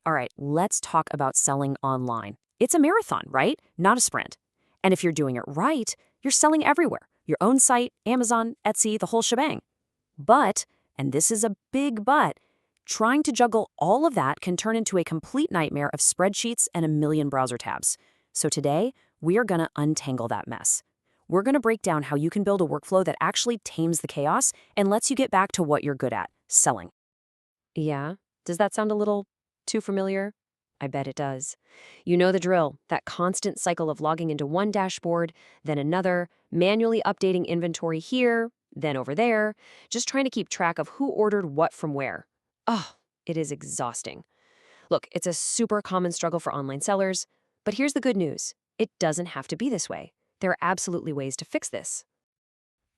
All right, let's talk about selling online. It's a marathon, right? Not a sprint. And if you're doing it right, you're selling everywhere. Your own site, Amazon, Etsy, the whole shebang. But, and this is a big but, trying to juggle all of that can turn into a complete nightmare of spreadsheets and a million browser tabs. So today, we are going to untangle that mess. We're going to break down how you can build a workflow that actually tames the chaos and lets you get back to what you're good at, selling. Yeah, does that sound a little too familiar? I bet it does. You know the drill, that constant cycle of logging into one dashboard, then another, manually updating inventory here, then over there, just trying to keep track of who ordered what from where. Oh, it is exhausting. Look, it's a super common struggle for online sellers, but here's the good news. It doesn't have to be this way. There are absolutely ways to fix this.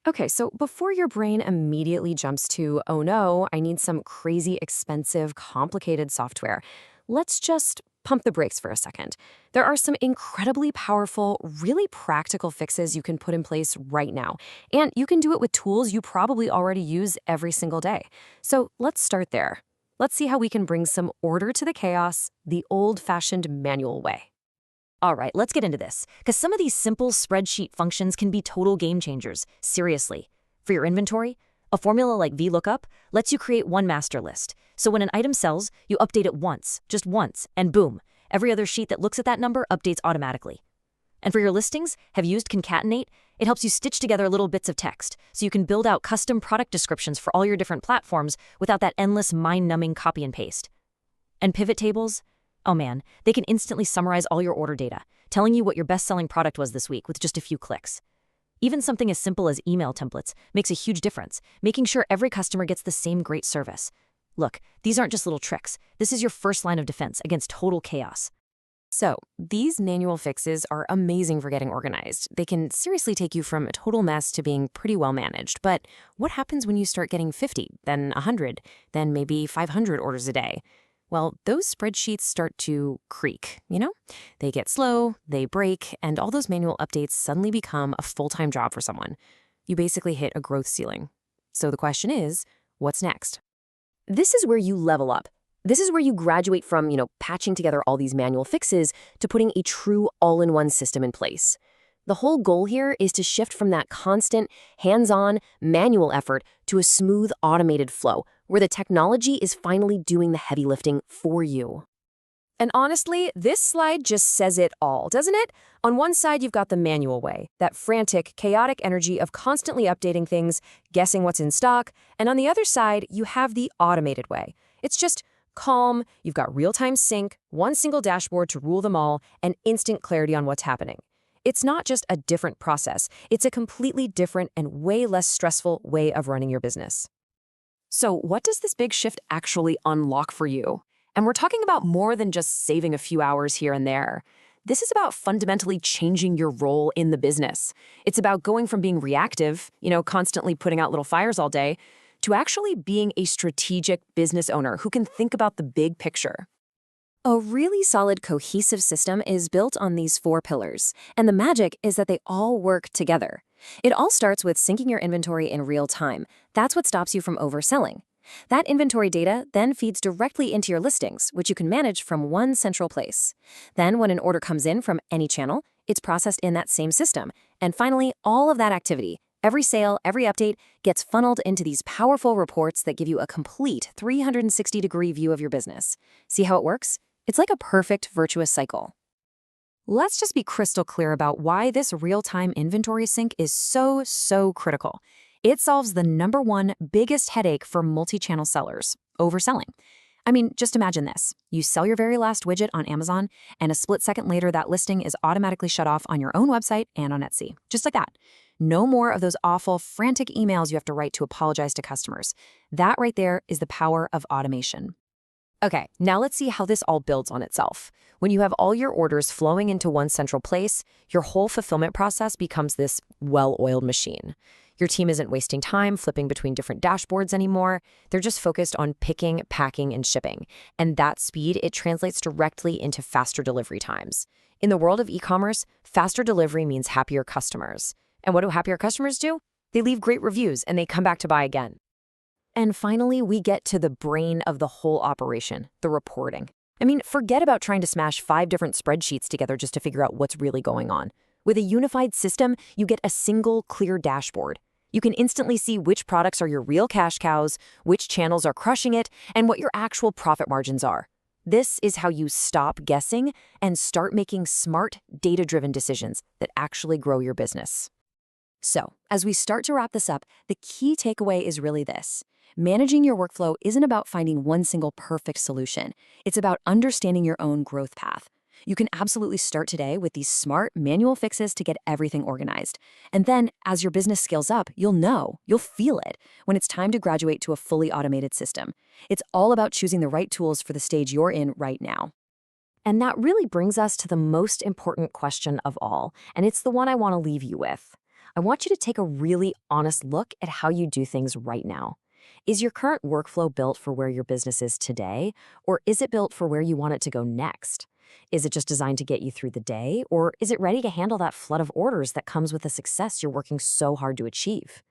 Okay, so before your brain immediately jumps to, oh no, I need some crazy expensive, complicated software, let's just pump the brakes for a second. There are some incredibly powerful, really practical fixes you can put in place right now. And you can do it with tools you probably already use every single day. So let's start there. Let's see how we can bring some order to the chaos the old-fashioned manual way. All right, let's get into this, because some of these simple spreadsheet functions can be total game changers, seriously. For your inventory, a formula like VLOOKUP lets you create one master list. So when an item sells, you update it once, just once, and boom, every other sheet that looks at that number updates automatically. And for your listings, have you used Concatenate? It helps you stitch together little bits of text, so you can build out custom product descriptions for all your different platforms without that endless mind-numbing copy and paste. And pivot tables? Oh man, they can instantly summarize all your order data, telling you what your best-selling product was this week with just a few clicks. Even something as simple as email templates makes a huge difference, making sure every customer gets the same great service. Look, these aren't just little tricks. This is your first line of defense against total chaos. So, these manual fixes are amazing for getting organized. They can seriously take you from a total mess to being pretty well managed. But what happens when you start getting 50, then 100, then maybe 500 orders a day? Well, those spreadsheets start to creak, you know? They get slow, they break, and all those manual updates suddenly become a full-time job for someone. You basically hit a growth ceiling. So the question is, what's next? This is where you level up. This is where you graduate from, patching together all these manual fixes to putting a true all-in-one system in place. The whole goal here is to shift from that constant, hands-on, manual effort to a smooth, automated flow, where the technology is finally doing the heavy lifting for you. And honestly, this slide just says it all, doesn't it? On one side, you've got the manual way, that frantic, chaotic energy of constantly updating things, guessing what's in stock, and on the other side, you have the automated way. It's just calm, you've got real-time sync, one single dashboard to rule them all, and instant clarity on what's happening. It's not just a different process, it's a completely different and way less stressful way of running your business. So what does this big shift actually unlock for you? And we're talking about more than just saving a few hours here and there. This is about fundamentally changing your role in the business. It's about going from being reactive, constantly putting out little fires all day, to actually being a strategic business owner who can think about the big picture. A really solid, cohesive system is built on these 4 pillars, and the magic is that they all work together. It all starts with syncing your inventory in real time. That's what stops you from overselling. That inventory data then feeds directly into your listings, which you can manage from one central place. Then, when an order comes in from any channel, it's processed in that same system. And finally, all of that activity, every sale, every update, gets funneled into these powerful reports that give you a complete 360-degree view of your business. See how it works? It's like a perfect virtuous cycle. Let's just be crystal clear about why this real-time inventory sync is so critical. It solves the #1 biggest headache for multi-channel sellers, overselling. I mean, just imagine this. You sell your very last widget on Amazon, and a split second later, that listing is automatically shut off on your own website and on Etsy. Just like that. No more of those awful, frantic emails you have to write to apologize to customers. That right there is the power of automation. Okay, now let's see how this all builds on itself. When you have all your orders flowing into one central place, your whole fulfillment process becomes this well-oiled machine. Your team isn't wasting time flipping between different dashboards anymore. They're just focused on picking, packing, and shipping. And that speed, it translates directly into faster delivery times. In the world of e-commerce, faster delivery means happier customers. And what do happier customers do? They leave great reviews and they come back to buy again. And finally, we get to the brain of the whole operation, the reporting. I mean, forget about trying to smash 5 different spreadsheets together just to figure out what's really going on. With a unified system, you get a single, clear dashboard. You can instantly see which products are your real cash cows, which channels are crushing it, and what your actual profit margins are. This is how you stop guessing and start making smart, data-driven decisions that actually grow your business. So, as we start to wrap this up, the key takeaway is really this. Managing your workflow isn't about finding one single perfect solution. It's about understanding your own growth path. You can absolutely start today with these smart manual fixes to get everything organized. And then, as your business scales up, you'll feel it when it's time to graduate to a fully automated system. It's all about choosing the right tools for the stage you're in right now. And that really brings us to the most important question of all, and it's the one I want to leave you with. I want you to take a really honest look at how you do things right now. Is your current workflow built for where your business is today, or is it built for where you want it to go next? Is it just designed to get you through the day, or is it ready to handle that flood of orders that comes with the success you're working so hard to achieve?